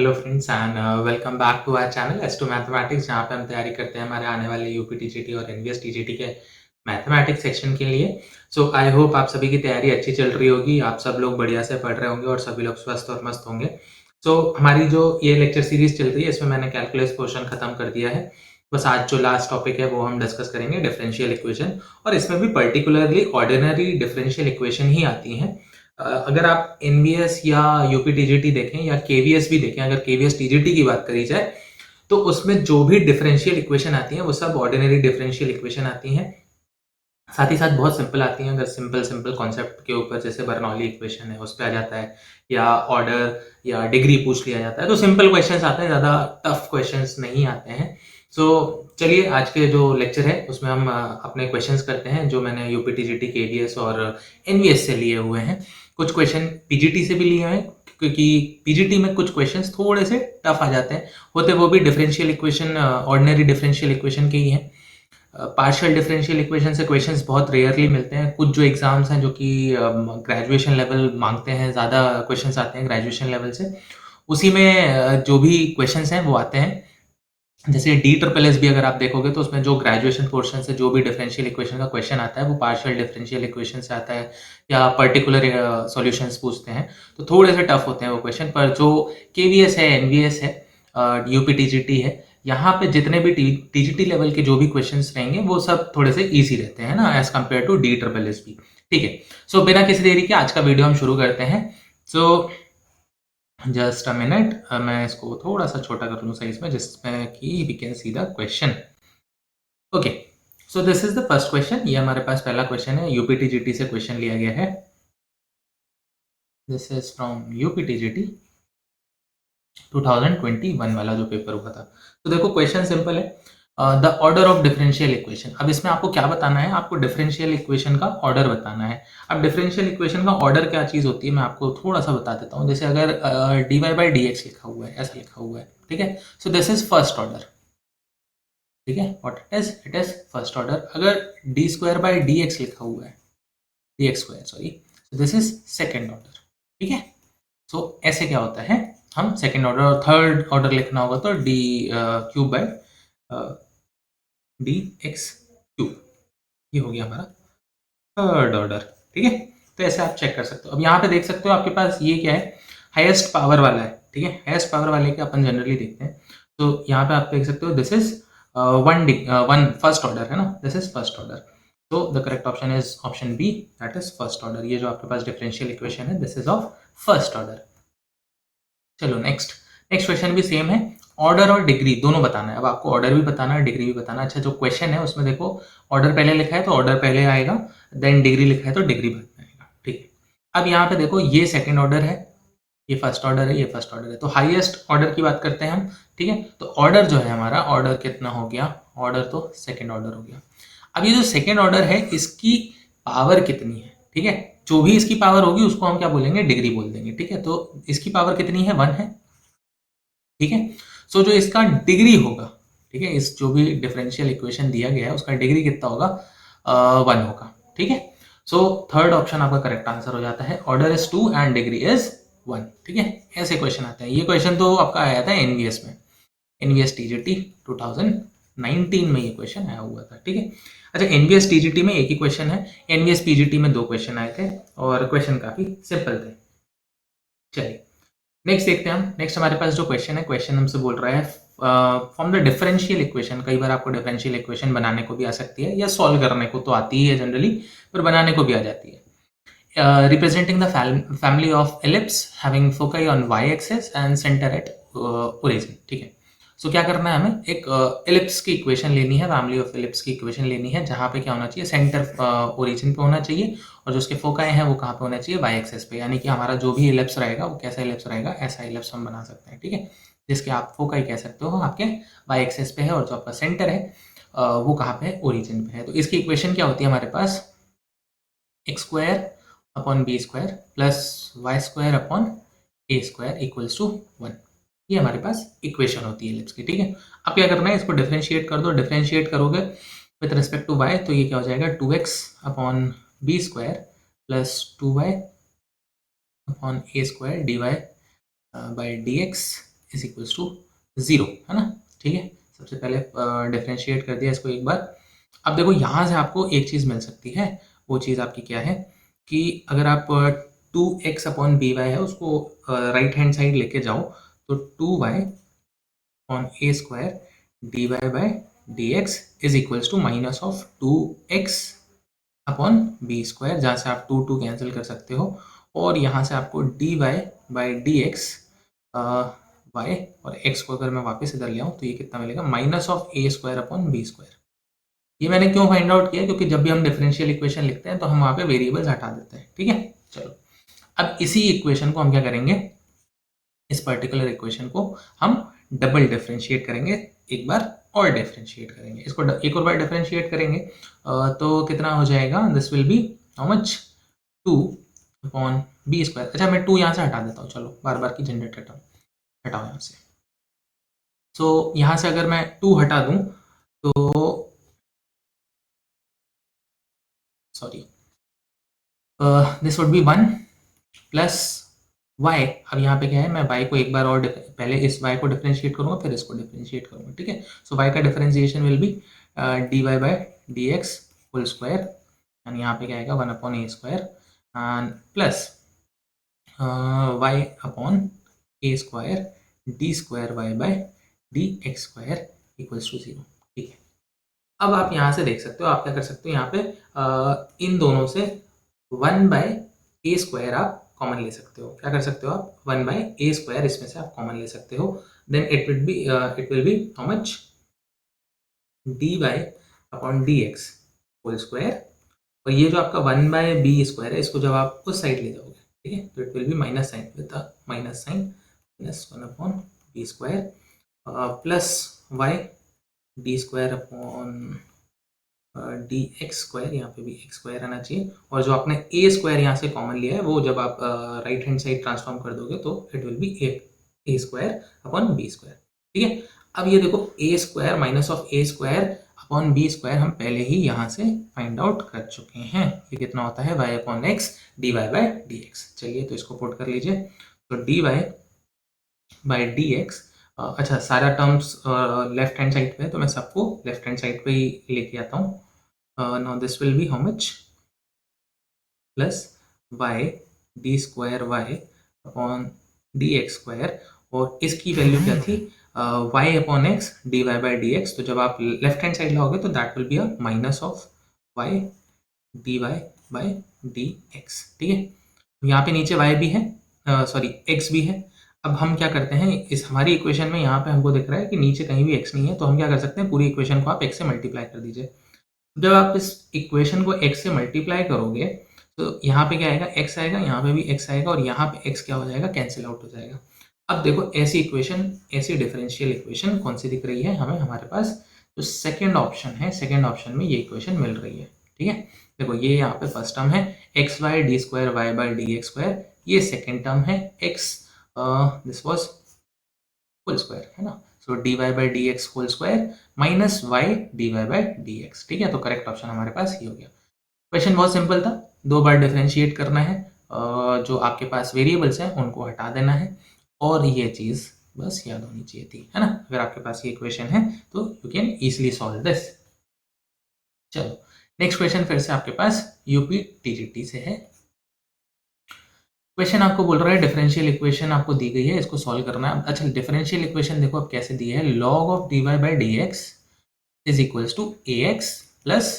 Hello friends and welcome back to our channel S two mathematics, जहाँ पे हम तैयारी करते हैं हमारे आने वाले यूपी टीजीटी और एनवीएस टीजीटी के मैथमेटिक्स सेक्शन के लिए। सो आई होप आप सभी की तैयारी अच्छी चल रही होगी, आप सब लोग बढ़िया से पढ़ रहे होंगे और सभी लोग स्वस्थ और मस्त होंगे। हमारी जो ये लेक्चर सीरीज चल रही है, इसमें मैंने कैलकुलस पोर्शन खत्म कर दिया है। बस आज जो लास्ट टॉपिक है वो हम डिस्कस करेंगे, डिफरेंशियल इक्वेशन। और इसमें भी पर्टिकुलरली ऑर्डिनरी डिफरेंशियल इक्वेशन ही आती हैं। अगर आप एनवीएस या यूपी टीजीटी देखें या केवीएस भी देखें, अगर केवीएस टीजीटी की बात करी जाए तो उसमें जो भी डिफरेंशियल इक्वेशन आती हैं वो सब ऑर्डिनरी डिफरेंशियल इक्वेशन आती हैं। साथ ही साथ बहुत सिंपल आती हैं। अगर सिंपल सिंपल कॉन्सेप्ट के ऊपर, जैसे बर्नौली इक्वेशन है, उस पर आ जाता है, या ऑर्डर या डिग्री पूछ लिया जाता है, तो सिंपल क्वेश्चंस आते हैं, ज़्यादा टफ क्वेश्चंस नहीं आते हैं। चलिए आज के जो लेक्चर है उसमें हम अपने क्वेश्चंस करते हैं, जो मैंने यूपी टीजीटी केवीएस और एनवीएस से लिए हुए हैं। कुछ क्वेश्चन पीजीटी से भी लिए हैं, क्योंकि पीजीटी में कुछ क्वेश्चंस थोड़े से टफ आ जाते हैं, होते वो भी differential equation, ordinary differential equation के ही हैं। पार्शियल डिफरेंशियल इक्वेशन से क्वेश्चंस बहुत रेयरली मिलते हैं। कुछ जो एग्जाम्स हैं जो कि ग्रेजुएशन लेवल मांगते हैं, ज़्यादा क्वेश्चंस आते हैं ग्रेजुएशन लेवल से, उसी में जो भी क्वेश्चंस हैं वो आते हैं। जैसे डी ट्रिपल एस भी अगर आप देखोगे तो उसमें जो ग्रेजुएशन पोर्शन से जो भी डिफरेंशियल इक्वेशन का क्वेश्चन आता है वो पार्शियल डिफरेंशियल इक्वेशन से आता है, या पर्टिकुलर सॉल्यूशंस पूछते हैं, तो थोड़े से टफ होते हैं वो क्वेश्चन। पर जो केवीएस है, एनवीएस है, यूपी टीजीटी है, यहाँ पे जितने भी टीजीटी लेवल के जो भी क्वेश्चंस रहेंगे वो सब थोड़े से इजी रहते हैं ना, as compare to D triple S भी। ठीक है, बिना किसी देरी के आज का वीडियो हम शुरू करते हैं। जस्ट अ मिनट, मैं इसको थोड़ा सा छोटा कर लूँ साइज में, जिसमें कि we can see the question. Okay, so this is the first question. ये हमारे पास पहला क्वेश्चन है, यूपी टीजीटी से क्वेश्चन लिया गया है। This is from UP TGT 2021 वाला जो पेपर हुआ था। तो देखो क्वेश्चन सिंपल है, the order of differential equation. अब इसमें आपको क्या बताना है, आपको डिफरेंशियल इक्वेशन का ऑर्डर बताना है। अब डिफरेंशियल इक्वेशन का ऑर्डर क्या चीज़ होती है, मैं आपको थोड़ा सा बता देता हूँ। जैसे अगर D Y by D X लिखा हुआ है, ऐसा लिखा हुआ है, ठीक है, so this is first order. ठीक है, what it is first order. अगर D square by D X लिखा हुआ है, D X square sorry, so this is second order. ठीक है, ऐसे क्या होता है, हम सेकेंड ऑर्डर और थर्ड ऑर्डर लिखना होगा तो D cube by D X cube, ये हो गया हमारा थर्ड ऑर्डर। ठीक है, तो ऐसे आप चेक कर सकते हो। अब यहाँ पे देख सकते हो आपके पास ये क्या है, हाईएस्ट पावर वाला है। ठीक है, हाईएस्ट पावर वाले के अपन जनरली देखते हैं, तो यहाँ पे आप देख सकते हो this is one first order है ना, दिस इज फर्स्ट ऑर्डर। तो the correct option is option B, that is first order. ये जो आपके पास डिफरेंशियल इक्वेशन है, this is of first order. चलो नेक्स्ट क्वेश्चन भी सेम है, ऑर्डर और डिग्री दोनों बताना है। अब आपको ऑर्डर भी बताना है, डिग्री भी बताना है। अच्छा, जो क्वेश्चन है उसमें देखो, ऑर्डर पहले लिखा है तो ऑर्डर पहले आएगा, देन डिग्री लिखा है तो डिग्री बाद में आएगा। ठीक है, अब यहाँ पे देखो ये सेकंड ऑर्डर है, ये फर्स्ट ऑर्डर है, ये फर्स्ट ऑर्डर है, तो हाईएस्ट ऑर्डर की बात करते हैं हम। ठीक है, तो ऑर्डर जो है हमारा, ऑर्डर कितना हो गया, ऑर्डर तो सेकेंड ऑर्डर हो गया। अब ये जो सेकेंड ऑर्डर है, इसकी पावर कितनी है, ठीक है, जो भी इसकी पावर होगी उसको हम क्या बोलेंगे, डिग्री बोल देंगे। ठीक है, तो इसकी पावर कितनी है, 1 है। ठीक है, जो इसका डिग्री होगा, ठीक है, इस जो भी डिफरेंशियल इक्वेशन दिया गया है उसका डिग्री कितना होगा, 1 होगा। ठीक है, थर्ड ऑप्शन आपका करेक्ट आंसर हो जाता है, order is 2 and degree is 1। ठीक है, ऐसे क्वेश्चन आते हैं। ये क्वेश्चन तो आपका आया था एनवीएस में, एनवीएस टीजीटी 2019 में ये क्वेश्चन आया हुआ था। ठीक है, अच्छा, एनवीएस टीजीटी में एक ही क्वेश्चन है, एनवीएस पीजीटी में 2 क्वेश्चन आए थे और क्वेश्चन काफी सिंपल थे। चलिए नेक्स्ट देखते हैं हम। नेक्स्ट हमारे पास जो क्वेश्चन है, क्वेश्चन हमसे बोल रहा है फ्रॉम द डिफरेंशियल इक्वेशन। कई बार आपको डिफरेंशियल इक्वेशन बनाने को भी आ सकती है, या सॉल्व करने को तो आती ही है जनरली, पर बनाने को भी आ जाती है। Representing the family of ellipse having foci on Y axis and centre at origin. ठीक है, क्या करना है हमें, एक एलिप्स की इक्वेशन लेनी है, फैमिली ऑफ एलिप्स की इक्वेशन लेनी है, जहाँ पे क्या होना चाहिए, सेंटर ओरिजिन पे होना चाहिए, और जो उसके फोकाई हैं वो कहाँ पे होना चाहिए, वाई एक्सिस पे। यानी कि हमारा जो भी एलिप्स रहेगा वो कैसा एलिप्स रहेगा, ऐसा एलिप्स हम बना सकते हैं। ठीक है, जिसके आप फोकाई कह सकते हो आपके वाई एक्सिस पे है, और जो आपका सेंटर है वो कहाँ पे है, ओरिजिन पे है। तो इसकी इक्वेशन क्या होती है हमारे पास, X square upon B square plus Y square upon A square equals to 1। ये हमारे पास इक्वेशन होती है एलिप्स की। ठीक है, अब क्या करना है, इसको डिफरेंशिएट कर दो। डिफरेंशिएट करोगे विथ रिस्पेक्ट टू वाई, तो ये क्या हो जाएगा, 2x upon B square plus 2y upon A square D Y by D x is equals to 0, है ना। ठीक है, सबसे पहले डिफरेंशिएट कर दिया इसको एक बार। अब देखो यहाँ से आपको एक चीज़ मिल सकती है, वो चीज़ आपकी क्या है कि अगर आप 2x अपॉन बी वाई है उसको राइट हैंड साइड लेके जाओ तो 2y upon A square D Y by D x is equals to minus of 2x upon B square, जहाँ से आप 2 कैंसिल कर सकते हो, और यहाँ से आपको D Y by D X Y और एक्स को अगर मैं वापस इधर ले आऊँ तो ये कितना मिलेगा, minus of A square upon B square. ये मैंने क्यों फाइंड आउट किया, क्योंकि जब भी हम डिफरेंशियल इक्वेशन लिखते हैं तो हम वहाँ पे वेरिएबल्स हटा देते हैं। ठीक है, चलो अब इसी इक्वेशन को हम क्या करेंगे, इस पर्टिकुलर इक्वेशन को हम डबल डिफरेंशिएट करेंगे, एक बार और डिफरेंशिएट करेंगे इसको, एक और बार डिफरेंशिएट करेंगे तो कितना हो जाएगा, this will be how much, 2 upon B square. अच्छा मैं 2 यहाँ से हटा देता हूँ, चलो बार बार की झंझट हटाओ यहाँ से। सो यहाँ से अगर मैं 2 हटा दूँ तो sorry this would be 1 plus y। अब यहाँ पे क्या है, मैं y को एक बार और पहले इस y को डिफरेंशिएट करूँगा फिर इसको डिफरेंशिएट करूँगा। ठीक है, सो y का differentiation will be D Y by D X whole square, and यहाँ पे क्या आएगा 1 upon A square and plus y upon A square D square Y by D X square equals to 0। ठीक है, अब आप यहाँ से देख सकते हो, आप क्या कर सकते हो यहाँ पे इन दोनों से 1 बाई ए स्क्वायर आप कॉमन ले सकते हो। क्या कर सकते हो आप, 1 बाई ए स्क्वायर इसमें से आप कॉमन ले सकते हो, then it will be how much, D Y upon D X whole square, और ये जो आपका 1 बाय बी स्क्वायर है इसको जब आप उस साइड ले जाओगे, ठीक है, तो it will be minus sign with minus sign, minus 1 upon B square plus Y D square upon D X square, यहाँ पे भी एक्स स्क्वायर आना चाहिए, और जो आपने ए स्क्वायर यहाँ से कॉमन लिया है वो जब आप राइट हैंड साइड ट्रांसफॉर्म कर दोगे तो it will be A square upon B square. ठीक है, अब ये देखो A square minus of A square upon B square हम पहले ही यहाँ से फाइंड आउट कर चुके हैं, ये कितना होता है Y upon X D Y by D X. चलिए तो इसको पुट कर लीजिए, तो D Y by D X, अच्छा सारा टर्म्स लेफ्ट हैंड साइड पे है तो मैं सबको लेफ्ट हैंड साइड पे ही लेके आता हूँ। Now this will be how much, plus y d square y upon dx square, और इसकी वैल्यू क्या थी, y upon X D Y by D X, तो जब आप लेफ्ट हैंड साइड लाओगे तो that will be a minus of y D Y by D X. ठीक है, यहाँ पे नीचे y भी है, सॉरी x भी है। अब हम क्या करते हैं, इस हमारी इक्वेशन में यहाँ पे हमको दिख रहा है कि नीचे कहीं भी x नहीं है, तो हम क्या कर सकते हैं, पूरी इक्वेशन को आप x से मल्टीप्लाई कर दीजिए। जब आप इस इक्वेशन को x से मल्टीप्लाई करोगे तो यहाँ पे क्या आएगा, x आएगा, यहाँ पे भी x आएगा, और यहाँ पे x क्या हो जाएगा, कैंसिल आउट हो जाएगा। अब देखो ऐसी इक्वेशन, ऐसी डिफरेंशियल इक्वेशन कौन सी दिख रही है हमें, हमारे पास जो सेकंड ऑप्शन है, सेकंड ऑप्शन में ये इक्वेशन मिल रही है। ठीक है, देखो ये यहाँ पे फर्स्ट टर्म है X Y D square Y by D X square, ये सेकेंड टर्म है X this was whole square, है ना, so D Y by D X whole square minus Y D Y by D X. ठीक है, तो correct option हमारे पास ये हो गया। क्वेश्चन बहुत सिंपल था, 2 बार डिफरेंशिएट करना है, जो आपके पास वेरिएबल्स हैं उनको हटा देना है, और ये चीज़ बस याद होनी चाहिए थी, है ना। अगर आपके पास ये इक्वेशन है तो you can easily solve this. चलो नेक्स्ट क्वेश्चन फिर से आपके पास यूपी टीजीटी से है। क्वेश्चन आपको बोल रहा है डिफरेंशियल इक्वेशन आपको दी गई है, इसको सॉल्व करना है। अच्छा डिफरेंशियल इक्वेशन देखो अब कैसे दी है, log of D Y by D x is equals to A X plus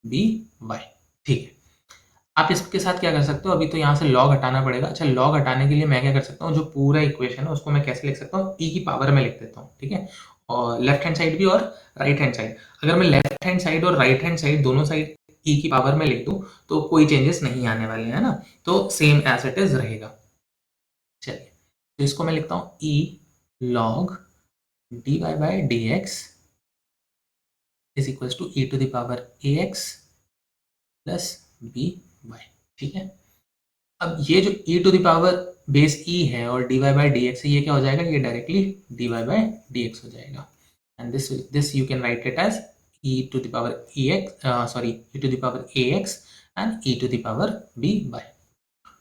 B Y. ठीक है, आप इसके साथ क्या कर सकते हो, अभी तो यहाँ से लॉग हटाना पड़ेगा। अच्छा लॉग हटाने के लिए मैं क्या कर सकता हूँ, जो पूरा इक्वेशन है उसको मैं कैसे लिख सकता हूँ, ई की पावर में लिख देता हूँ। ठीक है, और लेफ्ट हैंड साइड भी और राइट हैंड साइड, अगर मैं लेफ्ट हैंड साइड और राइट हैंड साइड दोनों साइड ई की पावर में लिख दूं तो कोई चेंजेस नहीं आने वाले हैं ना, तो सेम एज इट इज रहेगा। चलिए तो इसको मैं लिखता हूँ E log D Y by D x is equals to E to the power A X plus B Y. ठीक है, अब ये जो e to the power base e है और dy बाई डी एक्स है, ये क्या हो जाएगा, ये directly dy by D X हो जाएगा, and this you can write it as e to the power e x, sorry e to the power a x एंड e to the power b Y.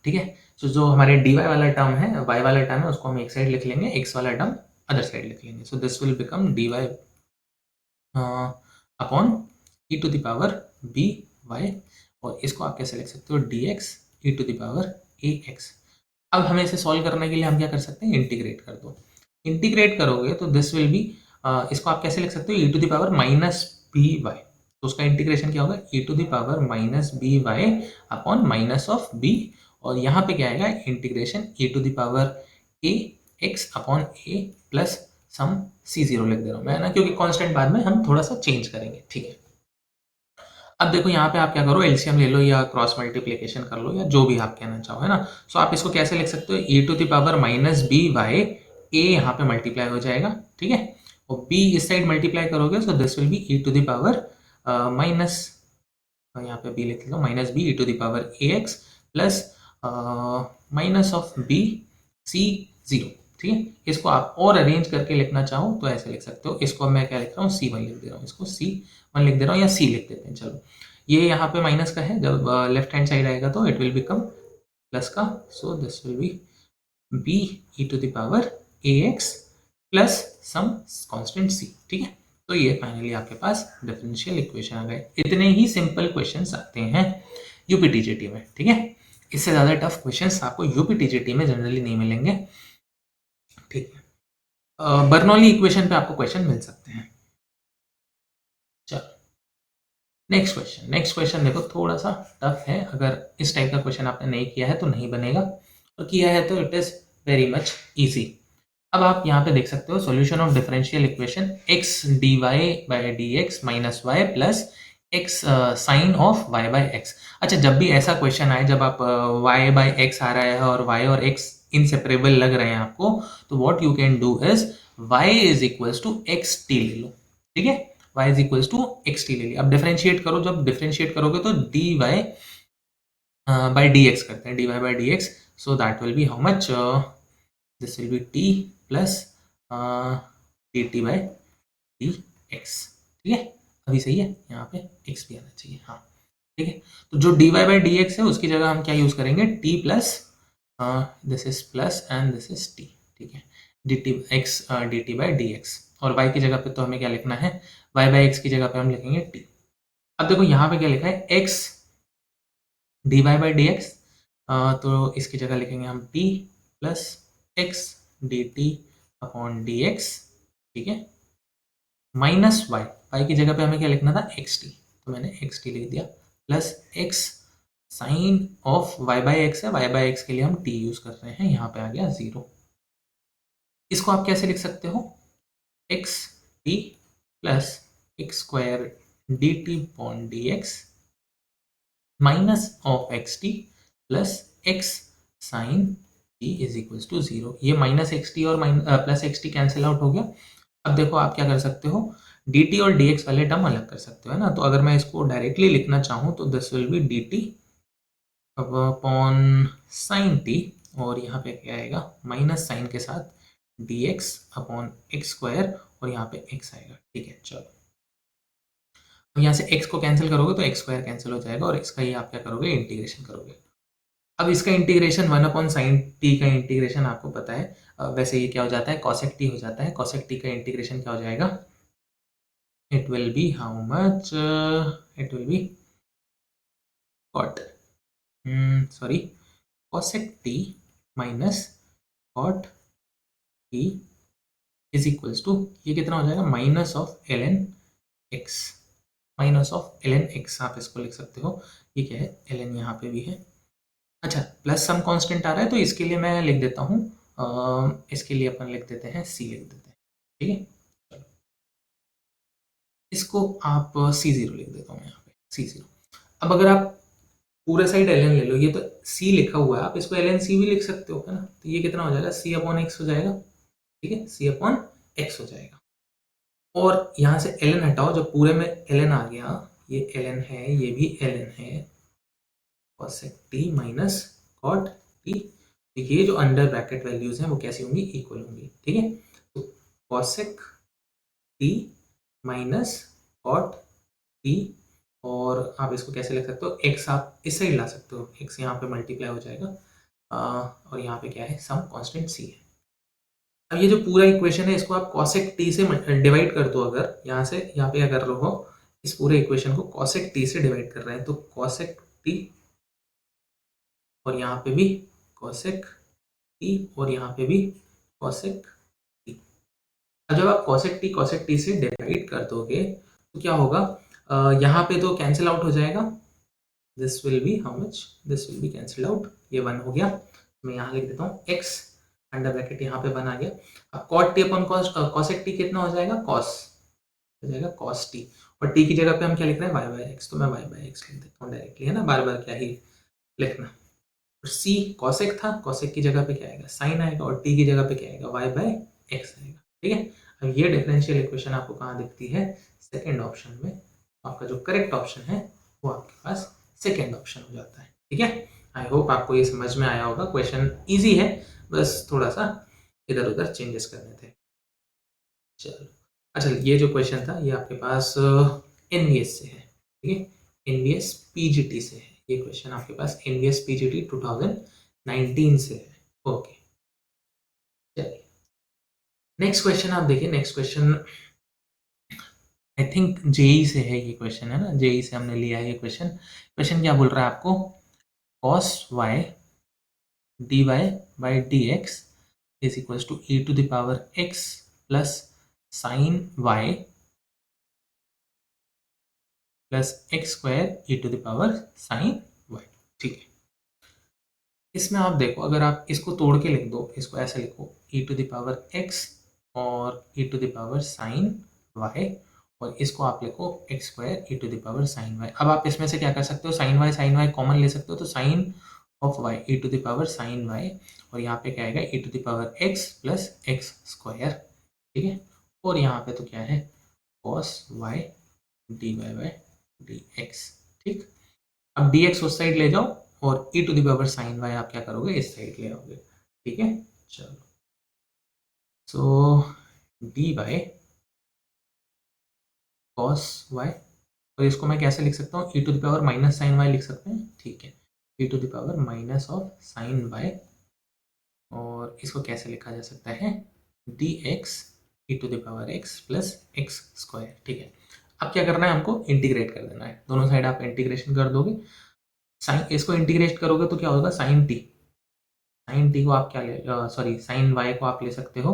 ठीक है, तो जो हमारे dy वाला term है, y वाला टर्म है, उसको हम एक साइड लिख लेंगे, x वाला टर्म अदर साइड लिख लेंगे। So this will become dy upon e to the power B Y, और इसको आप कैसे लिख सकते हो, dx e to the power ax। अब हमें इसे सॉल्व करने के लिए हम क्या कर सकते हैं, इंटीग्रेट कर दो। इंटीग्रेट करोगे तो दिस विल बी, इसको आप कैसे लिख सकते हो, e to the power minus B Y. तो उसका इंटीग्रेशन क्या होगा, e to the power minus B Y upon minus of b, और यहाँ पे क्या आएगा, integration e to the power A X upon A plus some c0 लिख दे रहा हूँ मैं ना, क्योंकि कांस्टेंट बाद में हम थोड़ा सा चेंज करेंगे, ठीक है। अब देखो यहाँ पे आप क्या करो, एलसीएम ले लो या क्रॉस मल्टीप्लिकेशन कर लो, या जो भी आप कहना चाहो, है ना। सो आप इसको कैसे लिख सकते हो, e to the power minus B Y, ए यहाँ पे मल्टीप्लाई हो जाएगा, ठीक है, और b इस साइड मल्टीप्लाई करोगे, so this will be e to the power minus, यहाँ पे b लिख लो, minus B e to the power A X plus minus of B C zero, ठीक है। इसको आप और अरेंज करके लिखना चाहो तो ऐसे लिख सकते हो। इसको मैं क्या लिख रहा हूँ, c1 लिख दे रहा हूँ, इसको c1 लिख दे रहा हूँ, या c लिख देते हैं, चलो। ये यहाँ पे माइनस का है, जब लेफ्ट हैंड साइड आएगा तो इट विल बिकम प्लस का, so this will be b e to the power ax plus some constant c, ठीक है। तो ये फाइनली आपके पास डिफरेंशियल इक्वेशन आ गए। इतने ही सिंपल क्वेश्चंस आते हैं यूपीटीजीटी में, ठीक है। इससे ज़्यादा टफ क्वेश्चंस आपको यूपीटीजीटी में जनरली नहीं मिलेंगे, ठीक है। बर्नौली इक्वेशन पे आपको क्वेश्चन मिल सकते हैं। चलो नेक्स्ट क्वेश्चन देखो, थोड़ा सा टफ है। अगर इस टाइप का क्वेश्चन आपने नहीं किया है तो नहीं बनेगा, और किया है तो it is very much easy. अब आप यहाँ पे देख सकते हो, solution of differential equation X D Y by D X minus Y plus X sine of Y by X. अच्छा, जब भी ऐसा क्वेश्चन आए, जब आप वाई बाई एक्स आ रहा है और वाई और एक्स इनसेपरेबल लग रहे हैं आपको, तो what you can do is Y is equals to x T ले लो, ठीक है। y इज इक्वल्स टू एक्स टी ले लिया। अब डिफरेंशिएट करो, जब डिफरेंशिएट करोगे तो dy बाई डी एक्स करते हैं, dy by D x, so that will be how much, this will B t plus dt by D X, ठीक है। अभी सही है, यहाँ पे x भी आना चाहिए, हाँ, ठीक है। तो जो dy बाई डी एक्स है उसकी जगह हम क्या यूज करेंगे, t plus, this is plus and this is t, ठीक है, dt x dt by D x, और y की जगह पे तो हमें क्या लिखना है, y बाई एक्स की जगह पे हम लिखेंगे t। अब देखो यहाँ पे क्या लिखा है, x dy by D X, तो इसकी जगह लिखेंगे हम t plus x dt upon D X, ठीक है, माइनस वाई, वाई की जगह पे हमें क्या लिखना था, एक्स टी, तो मैंने एक्स टी लिख दिया, plus X sine of Y by X है, वाई बाई एक्स के लिए हम टी यूज कर रहे हैं, यहाँ पे आ गया जीरो। इसको आप कैसे लिख सकते हो, X T plus X square D T upon D X minus of X T plus X sine T is equals to zero. ये माइनस एक्स टी और plus X T cancel out हो गया। अब देखो आप क्या कर सकते हो, डी टी और डी एक्स वाले टर्म अलग कर सकते हो, है ना। तो अगर मैं इसको डायरेक्टली लिखना चाहूँ तो this will be D T upon sine T, और यहाँ पे क्या आएगा, माइनस साइन के साथ D x upon x square, और यहाँ पे एक्स आएगा, ठीक है। चलो, अब यहाँ से x को कैंसिल करोगे तो एक्स स्क्वायर कैंसिल हो जाएगा, और x का ही आप क्या करोगे, इंटीग्रेशन करोगे। अब इसका इंटीग्रेशन 1 अपॉन साइन टी का इंटीग्रेशन आपको पता है, वैसे ये क्या हो जाता है, कॉसेक टी हो जाता है। कॉसेक टी का इंटीग्रेशन क्या हो जाएगा, it will be how much, it will be cot, sorry, cosec T minus cot T is equals to, ये कितना हो जाएगा, minus of L N X, minus of L N X आप इसको लिख सकते हो। ये क्या है, एल एन यहाँ पे भी है। अच्छा, प्लस सम कांस्टेंट आ रहा है तो इसके लिए मैं लिख देता हूँ, इसके लिए अपन लिख देते हैं सी लिख देते हैं, ठीक है। चलो, इसको आप सी जीरो लिख देता हूँ यहाँ पे, सी जीरो। अब अगर आप पूरा साइड एल एन ले लो, ये तो सी लिखा हुआ है, आप इसको एल एन सी भी लिख सकते हो, है ना। तो ये कितना हो जाएगा, सी अपॉन एक्स हो जाएगा, ठीक है, सी अपॉन एक्स हो जाएगा। और यहाँ से एल एन हटाओ, जब पूरे में एल एन आ गया, ये एल एन है, ये भी एल एन है, cosec T minus cot T, तो ये जो अंडर ब्रैकेट वैल्यूज हैं वो कैसी होंगी, इक्वल होंगी, ठीक है। तो cosec T minus cot T, और आप इसको कैसे लिख सकते हो, एक्स आप इस साइड ला सकते हो, एक्स यहाँ पे मल्टीप्लाई हो जाएगा, और यहाँ पे क्या है, सम कांस्टेंट सी है। अब ये जो पूरा इक्वेशन है इसको आप cosec t से डिवाइड कर दो। अगर यहाँ से यहाँ पे क्या कर रहे हो, इस पूरे इक्वेशन को cosec t से डिवाइड कर रहे हैं, तो cosec t और यहाँ पे भी cosec t और यहाँ पे भी cosec t। अब जब आप cosec t से डिवाइड कर दोगे तो क्या होगा, यहाँ पे तो कैंसिल आउट हो जाएगा, this will be how much, this will B cancel out, ये 1 हो गया। मैं यहाँ लिख देता हूँ x अंडर ब्रैकेट, यहाँ पे 1 आ गया। अब cot t upon cosec t कितना हो जाएगा, cos हो जाएगा cos t, और t की जगह पे हम क्या लिख रहे हैं, y बाय x, तो मैं y बाय x लिख देता हूँ डायरेक्टली, है ना, बार बार क्या ही लिखना। और c cosec था, cosec की जगह पे क्या आएगा, sin आएगा, और t की जगह पे क्या आएगा, y बाय x आएगा। ठीक है, अब ये डिफरेंशियल इक्वेशन आपको कहाँ दिखती है, सेकेंड ऑप्शन में। आपका जो करेक्ट ऑप्शन है वो आपके पास सेकेंड ऑप्शन हो जाता है। ठीक है, आई होप आपको ये समझ में आया होगा। क्वेश्चन इजी है, बस थोड़ा सा इधर उधर चेंजेस करने थे। चलो, अच्छा, ये जो क्वेश्चन था ये आपके पास एनवीएस से है। ठीक है, एनवीएस पीजीटी से है ये क्वेश्चन, आपके पास एनवीएस पीजीटी 2019 से है। ओके, चलिए नेक्स्ट क्वेश्चन आप देखिए। Next question I think JEE से है ये क्वेश्चन, है ना, जेई से हमने लिया है ये क्वेश्चन। क्वेश्चन क्या बोल रहा है आपको, cos y dy by dx is equals to e to the power x plus sin y plus X square E to the power sine Y. ठीक है, इसमें आप देखो, अगर आप इसको तोड़ के लिख दो, इसको ऐसे लिखो, E to the power X और E to the power sine Y, और इसको आप लिखो X square E to the power sine Y. अब आप इसमें से क्या कर सकते हो, साइन वाई कॉमन ले सकते हो, तो sine of Y E to the power sine Y, और यहाँ पे क्या आएगा, E to the power X plus X square. ठीक है, और यहाँ पे तो क्या है, cos Y D Y by D X. ठीक, अब डी एक्स उस साइड ले जाओ, और E to the power sine Y आप क्या करोगे, इस साइड ले आओगे। ठीक है, चलो, so D by cos Y, और इसको मैं कैसे लिख सकता हूँ, E to the power minus sine Y लिख सकते हैं। ठीक है, E to the power minus of sine Y, और इसको कैसे लिखा जा सकता है, D X E to the power X plus X square. ठीक है, अब क्या करना है, हमको इंटीग्रेट कर देना है, दोनों साइड आप इंटीग्रेशन कर दोगे। साइन, इसको इंटीग्रेट करोगे तो क्या होगा, साइन टी, साइन टी को आप क्या ले, सॉरी साइन वाई को आप ले सकते हो,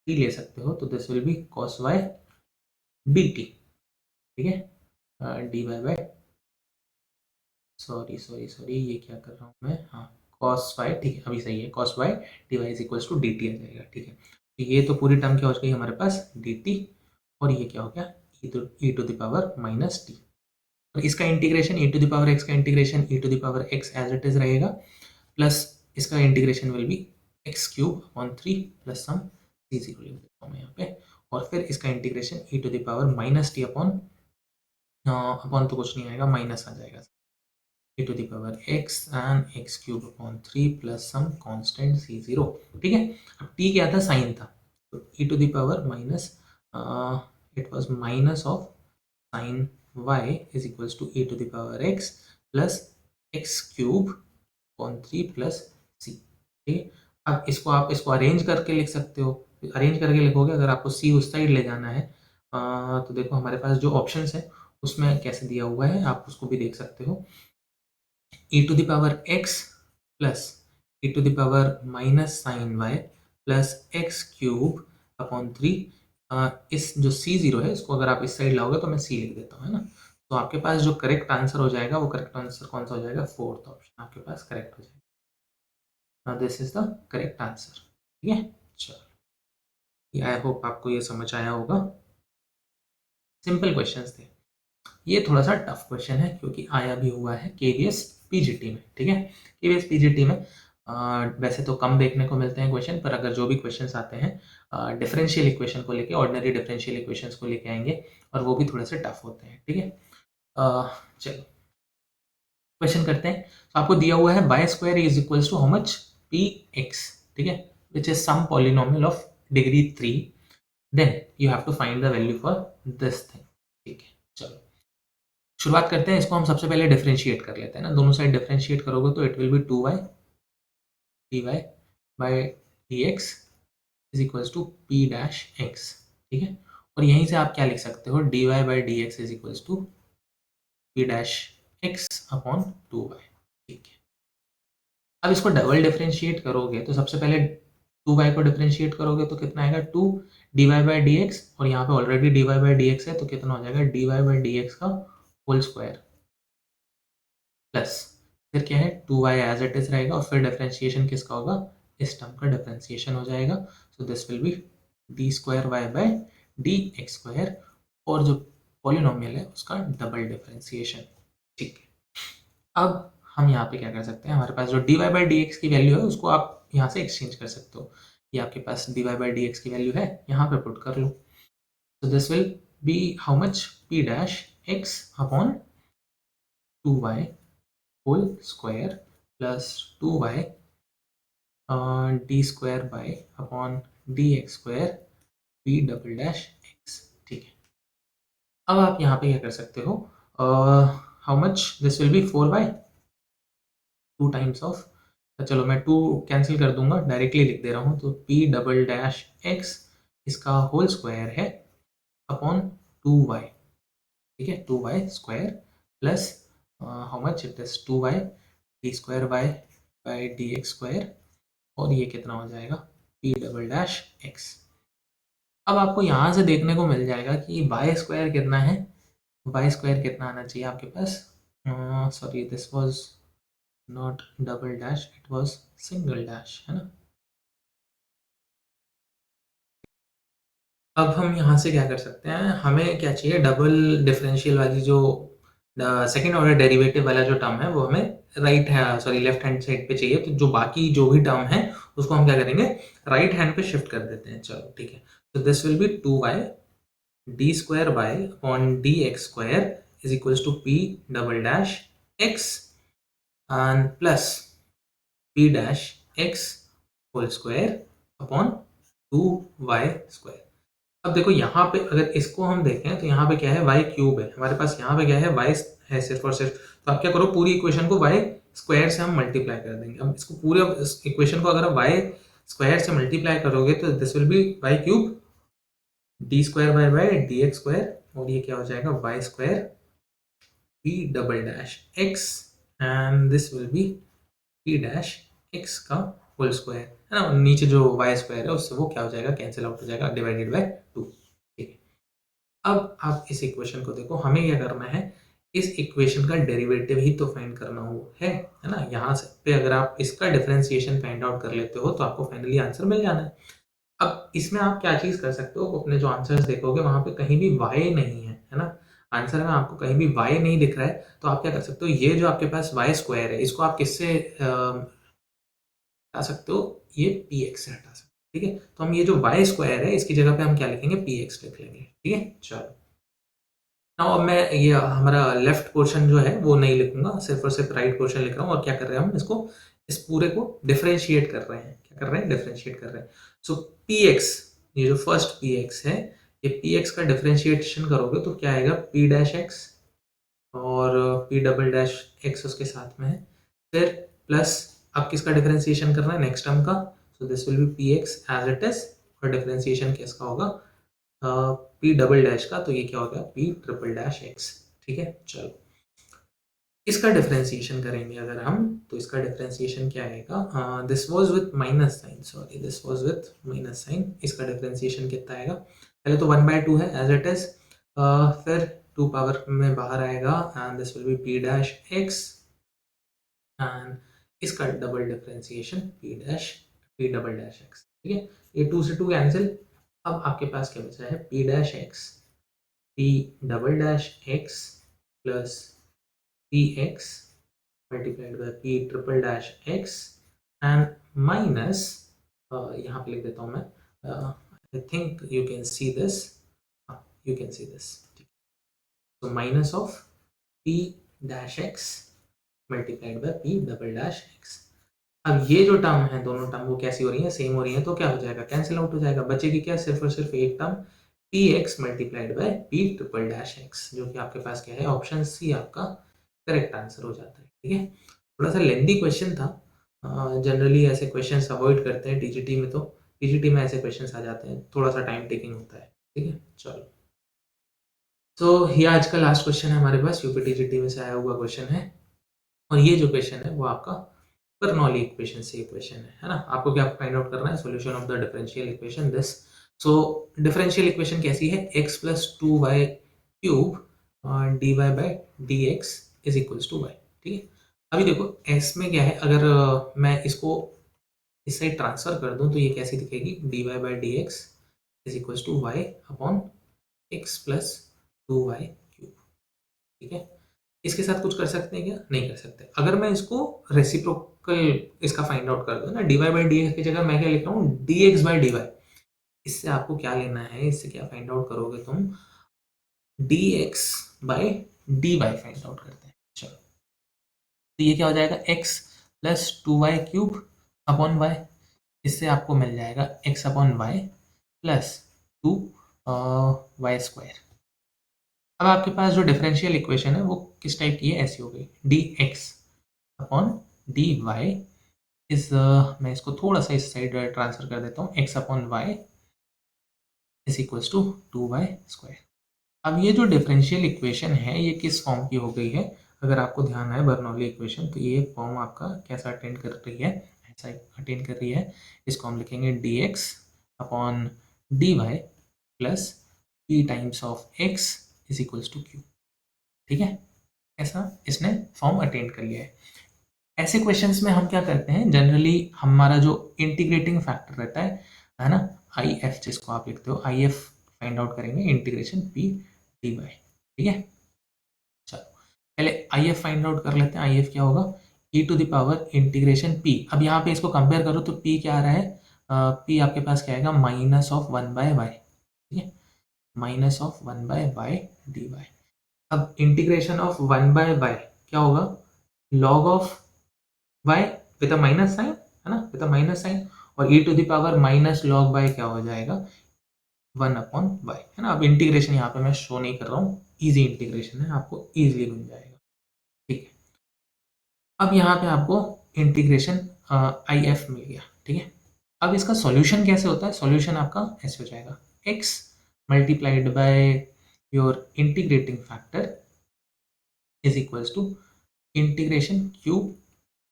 टी ले सकते हो, तो this will be cos Y D T. ठीक है, D Y by, sorry sorry sorry, ये क्या कर रहा हूँ मैं, हाँ, कॉस वाई। ठीक है, अभी सही है, cos Y D Y is equals to D T आ जाएगा। ठीक है, तो ये तो पूरी टर्म क्या हो गई हमारे पास, डी टी, और ये क्या हो गया, E to the power minus T, और इसका integration E to the power X का integration E to the power X as it is रहेगा, प्लस इसका integration will be X cube upon 3 plus some C zero लिख देता हूँ मैं यहाँ पे, और फिर इसका integration E to the power minus T upon, upon तो कुछ नहीं आएगा, माइनस आ जाएगा, e to the power x and x cube upon 3 plus some constant c0। ठीक है, अब t क्या था, साइन था, तो e to the power minus, it was minus of sign y is equals to e to the power x plus x cube upon 3 plus c। ठीक है, अब इसको आप इसको अरेंज करके लिख सकते हो, अरेंज करके लिखोगे, अगर आपको c उस साइड ले जाना है, तो देखो हमारे पास जो ऑप्शंस है उसमें कैसे दिया हुआ है, आप उसको भी देख सकते हो, e to the power x plus e to the power minus sine Y plus X cube upon 3। इस जो c0 है इसको अगर आप इस साइड लाओगे तो मैं c लिख देता हूँ, है ना, तो आपके पास जो करेक्ट आंसर हो जाएगा, वो करेक्ट आंसर कौन सा हो जाएगा, फोर्थ ऑप्शन आपके पास करेक्ट हो जाएगा, this is the correct answer. ठीक है, चलो, आई होप आपको ये समझ आया होगा, सिंपल क्वेश्चंस थे। ये थोड़ा सा टफ क्वेश्चन है क्योंकि आया भी हुआ है केवीएस पीजीटी में। ठीक है, केवीएस पीजीटी में वैसे तो कम देखने को मिलते हैं क्वेश्चन, पर अगर जो भी क्वेश्चंस आते हैं डिफरेंशियल इक्वेशन को लेके, ऑर्डिनरी डिफरेंशियल इक्वेशंस को लेके आएंगे, और वो भी थोड़े से टफ होते हैं। ठीक है, चलो क्वेश्चन करते हैं। तो आपको दिया हुआ है Y square is equals to how much, P X. ठीक है, which is some polynomial of degree 3, then you have to find the value for this thing. ठीक है, चलो शुरुआत करते हैं। इसको हम सबसे पहले डिफरेंशिएट कर लेते हैं ना, दोनों साइड डिफरेंशिएट करोगे तो it will be 2y dy by D x is equals to P dash X, ठीक है। और यहीं से आप क्या लिख सकते हो, dy by D x is equals to P dash X upon 2y, ठीक है। अब इसको डबल डिफरेंशिएट करोगे तो सबसे पहले 2y को डिफरेंशिएट करोगे तो कितना आएगा, 2 dy बाई डी एक्स, और यहाँ पे already dy by D x है तो कितना हो जाएगा, dy बाई डी एक्स का होल स्क्वायर प्लस फिर क्या है 2y एज इट इज रहेगा, और फिर डिफरेंशिएशन किसका होगा, इस टर्म का डिफरेंशिएशन हो जाएगा। So this will be D square Y by D X square, और जो पॉलिनोमियल है उसका डबल डिफरेंशिएशन, ठीक है। अब हम यहाँ पे क्या कर सकते हैं, हमारे पास जो D Y by D X की वैल्यू है उसको आप यहाँ से एक्सचेंज कर सकते हो। ये आपके पास D Y by D X की वैल्यू है, यहाँ पे पुट कर लो। So this will be how much, p dash x upon 2y whole square plus 2y d square by upon dx square p double dash x, ठीक है। अब आप यहाँ पे क्या कर सकते हो, how much this will be 4y, 2 times of, चलो मैं 2 कैंसिल कर दूंगा, डायरेक्टली लिख दे रहा हूँ, तो p डबल डैश x इसका होल स्क्वायर है अपॉन 2y, ठीक है, 2y square plus how much it is 2y D square Y by D X square, और ये कितना हो जाएगा, p डबल डैश एक्स। अब आपको यहाँ से देखने को मिल जाएगा कि वाई स्क्वायर कितना है, वाई स्क्वायर कितना आना चाहिए आपके पास, sorry this was not double dash, it was single dash, है ना। अब हम यहाँ से क्या कर सकते हैं, हमें क्या चाहिए, डबल डिफरेंशियल वाली जो सेकेंड ऑर्डर डेरिवेटिव वाला जो टर्म है वो हमें राइट है, सॉरी लेफ्ट हैंड साइड पे चाहिए। तो जो बाकी जो भी टर्म है उसको हम क्या करेंगे, राइट हैंड पे शिफ्ट कर देते हैं, चलो ठीक है। तो this will be 2y D square by upon D X square is equals to P double dash X and plus P dash X whole square upon 2y square. अब देखो यहाँ पे अगर इसको हम देखें तो यहाँ पे क्या है, y क्यूब है हमारे पास, यहाँ पे क्या है, y है सिर्फ और सिर्फ। तो आप क्या करो, पूरी इक्वेशन को y स्क्वायर से हम मल्टीप्लाई कर देंगे। अब इसको पूरे इक्वेशन को अगर आप y स्क्वायर से मल्टीप्लाई करोगे तो this will B y cube D square by by D X square, और ये क्या हो जाएगा, y square p double dash x and this will B p dash x का होल स्क्वायर, है ना। नीचे जो y स्क्वायर है उससे वो क्या हो जाएगा, कैंसिल आउट हो जाएगा, डिवाइडेड बाय 2, ठीक है। अब आप इस इक्वेशन को देखो, हमें क्या करना है, इस इक्वेशन का डेरिवेटिव ही तो फाइंड करना है ना। यहाँ से पे अगर आप इसका डिफरेंशिएशन फाइंड आउट कर लेते हो तो आपको फाइनली आंसर मिल जाना है। अब इसमें आप क्या चीज कर सकते हो, अपने जो आंसर्स देखोगे वहां पे कहीं भी y नहीं है ना, आंसर में आपको कहीं भी y नहीं दिख रहा है, तो आप क्या कर सकते हो, ये जो आपके पास y स्क्वायर है इसको आप किससे हटा सकते हो, ये पी एक्स से हटा सकते हो, ठीक है। तो हम ये जो वाई स्क्वायर है इसकी जगह पे हम क्या लिखेंगे, पी एक्स लिख लेंगे, ठीक है। चलो नाउ अब मैं ये हमारा लेफ्ट पोर्शन जो है वो नहीं लिखूंगा, सिर्फ और सिर्फ राइट पोर्शन लिख रहा हूँ। और क्या कर रहे हैं हम, इसको इस पूरे को डिफरेंशिएट कर रहे हैं, क्या कर रहे हैं, डिफरेंशिएट कर रहे हैं। सो पी एक्स, ये जो फर्स्ट पी एक्स है, ये पी एक्स का डिफरेंशिएशन करोगे तो क्या आएगा, पी डैश एक्स और पी डबल डैश एक्स उसके साथ में है, फिर प्लस अब किसका डिफरेंशिएशन करना है, नेक्स्ट टर्म का। So this will be P X as it is, और डिफरेंशिएशन किसका होगा, पी डबल डैश का, तो ये क्या होगा, पी ट्रिपल डैश एक्स, ठीक है। चलो इसका डिफरेंशिएशन करेंगे अगर हम, तो इसका डिफरेंशिएशन क्या आएगा, this was with minus sign, sorry this was with minus sign, इसका डिफरेंशिएशन कितना आएगा, पहले तो 1/2 है एज इट इज, फिर 2 पावर में बाहर आएगा and this will be P dash X and इसका double differentiation P double dash X, ठीक है। ये 2 से 2 कैंसिल, अब आपके पास क्या बचा है, P dash x, P double dash x plus P x multiplied by P triple dash X and minus, यहाँ पे लिख देता हूँ मैं, I think you can see this, you can see this, so minus of p dash x multiplied by p double dash x। अब ये जो term है, दोनों टर्म वो कैसी हो रही है, सेम हो रही है, तो क्या हो जाएगा, कैंसिल आउट हो जाएगा, बचेगी क्या, सिर्फ और सिर्फ एक term P x multiplied by P triple dash x, जो कि आपके पास क्या है, ऑप्शन सी आपका करेक्ट आंसर हो जाता है, ठीक है। थोड़ा सा लेंदी क्वेश्चन था, जनरली ऐसे क्वेश्चंस अवॉइड करते हैं टीजीटी में, तो पीजीटी में ऐसे क्वेश्चंस आ जाते हैं, थोड़ा सा टाइम टेकिंग होता है। ठीक है, चलो। तो ये आज का लास्ट क्वेश्चन है हमारे पास, यूपीटीजीटी में से आया हुआ क्वेश्चन है, और ये जो क्वेश्चन है वो आपका बर्नौली इक्वेशन से क्वेश्चन है ना। आपको क्या फाइंड आउट करना है, solution of the differential equation this. So differential equation कैसी है, x plus 2y cube dy by D x is equals to y. ठीक है, अभी देखो s में क्या है, अगर मैं इसको इस साइड ट्रांसफर कर दूं तो ये कैसी दिखेगी, dy by D x is equals to y upon x plus 2y cube. ठीक है, इसके साथ कुछ कर सकते हैं क्या, नहीं कर सकते। अगर मैं इसको रेसिप्रोकल इसका फाइंड आउट कर दूं ना, dy बाई डी एक्स की जगह मैं क्या लिख रहा हूँ, dx बाई dy। इससे आपको क्या लेना है, इससे क्या फाइंड आउट करोगे तुम, dx by dy find out करते हैं। चलो, तो ये क्या हो जाएगा, x plus 2y cube upon y। इससे आपको मिल जाएगा x upon y plus 2 y square. अब आपके पास जो डिफरेंशियल इक्वेशन है वो किस टाइप की है, ऐसी हो गई, dx अपॉन dy इस मैं इसको थोड़ा सा इस साइड ट्रांसफर कर देता हूँ, x upon y is equals to 2y square. अब ये जो डिफरेंशियल इक्वेशन है ये किस फॉर्म की हो गई है, अगर आपको ध्यान है बर्नौली इक्वेशन, तो ये फॉर्म आपका कैसा अटेंड कर रही है, ऐसा अटेंड कर रही है। इसको हम लिखेंगे dx अपॉन dy plus p times of x is equals to q। ठीक है, ऐसा इसने फॉर्म अटेंड कर लिया है। ऐसे क्वेश्चंस में हम क्या करते हैं, जनरली हमारा जो इंटीग्रेटिंग फैक्टर रहता है ना, आई एफ जिसको आप लिखते हो, आई एफ फाइंड आउट करेंगे इंटीग्रेशन पी डी वाई। ठीक है, चलो पहले आई एफ फाइंड आउट कर लेते हैं। आई एफ क्या होगा, E to the power integration P. अब यहाँ पे इसको कंपेयर करो तो पी क्या आ रहा है, पी आपके पास क्या आएगा, माइनस ऑफ 1/y। ठीक है, minus of 1/y d y. अब इंटीग्रेशन ऑफ 1/y क्या होगा, log of y with a minus sign, है ना, विद अ माइनस साइन, और e to the power minus log by क्या हो जाएगा, 1 अपॉन y, है ना। अब इंटीग्रेशन यहाँ पे मैं शो नहीं कर रहा हूँ, इजी इंटीग्रेशन है, आपको इजीली बन जाएगा। ठीक है, अब यहाँ पे आपको इंटीग्रेशन आई एफ मिल गया। ठीक है, अब इसका सॉल्यूशन कैसे होता है, सॉल्यूशन आपका ऐसे हो जाएगा, x multiplied by your integrating factor is equals to integration cube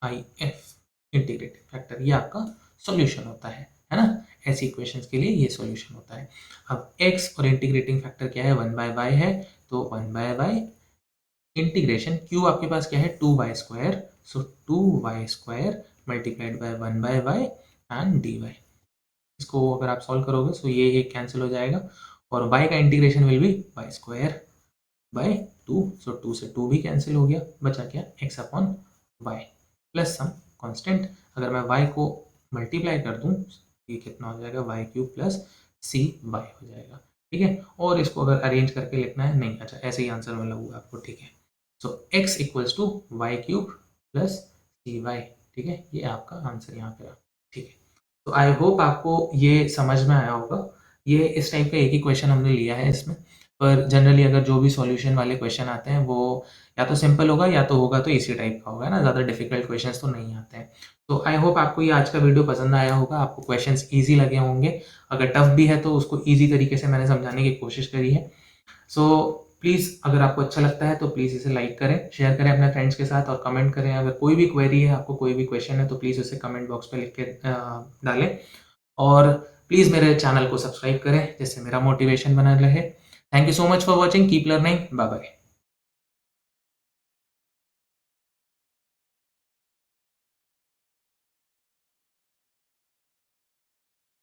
I F integrating factor. ये आपका सॉल्यूशन होता है ना। ऐसी इक्वेशंस के लिए ये सॉल्यूशन होता है। अब x और इंटीग्रेटिंग फैक्टर क्या है, 1/y है, तो 1/y इंटीग्रेशन q आपके पास क्या है, 2y square, so 2y square multiplied by 1/y and dy। इसको अगर आप सॉल्व करोगे तो ये कैंसिल हो जाएगा, और y का integration will B y square by 2, सो 2 से 2 भी कैंसिल हो गया, बचा क्या, x upon y plus some constant. अगर मैं y को मल्टीप्लाई कर दूं, ये कितना हो जाएगा, Y cube plus c Y हो जाएगा। ठीक है, और इसको अगर अरेंज करके लिखना है, नहीं, अच्छा ऐसे ही आंसर मिला हुआ आपको। ठीक है, so x equals to y cube plus c y. ठीक है, ये आपका आंसर यहाँ पे रहा। ठीक है, तो आई होप आपको ये समझ में आया होगा। ये इस टाइप का एक ही क्वेश्चन हमने लिया है इसमें, पर जनरली अगर जो भी सॉल्यूशन वाले क्वेश्चन आते हैं वो या तो सिंपल होगा या तो होगा तो इसी टाइप का होगा ना, ज़्यादा डिफिकल्ट क्वेश्चंस तो नहीं आते हैं। तो आई होप आपको ये आज का वीडियो पसंद आया होगा, आपको क्वेश्चंस इजी लगे होंगे। अगर टफ भी है तो उसको इजी तरीके से मैंने समझाने की कोशिश करी है। सो प्लीज़ अगर आपको अच्छा लगता है तो प्लीज़ इसे लाइक करें, शेयर करें अपने फ्रेंड्स के साथ, और कमेंट करें। अगर कोई भी क्वेरी है, आपको कोई भी क्वेश्चन है, तो प्लीज़ उसे कमेंट बॉक्स पे लिख के डालें। और प्लीज़ मेरे चैनल को सब्सक्राइब करें जिससे मेरा मोटिवेशन बना रहे। Thank you so much for watching, keep learning, bye bye.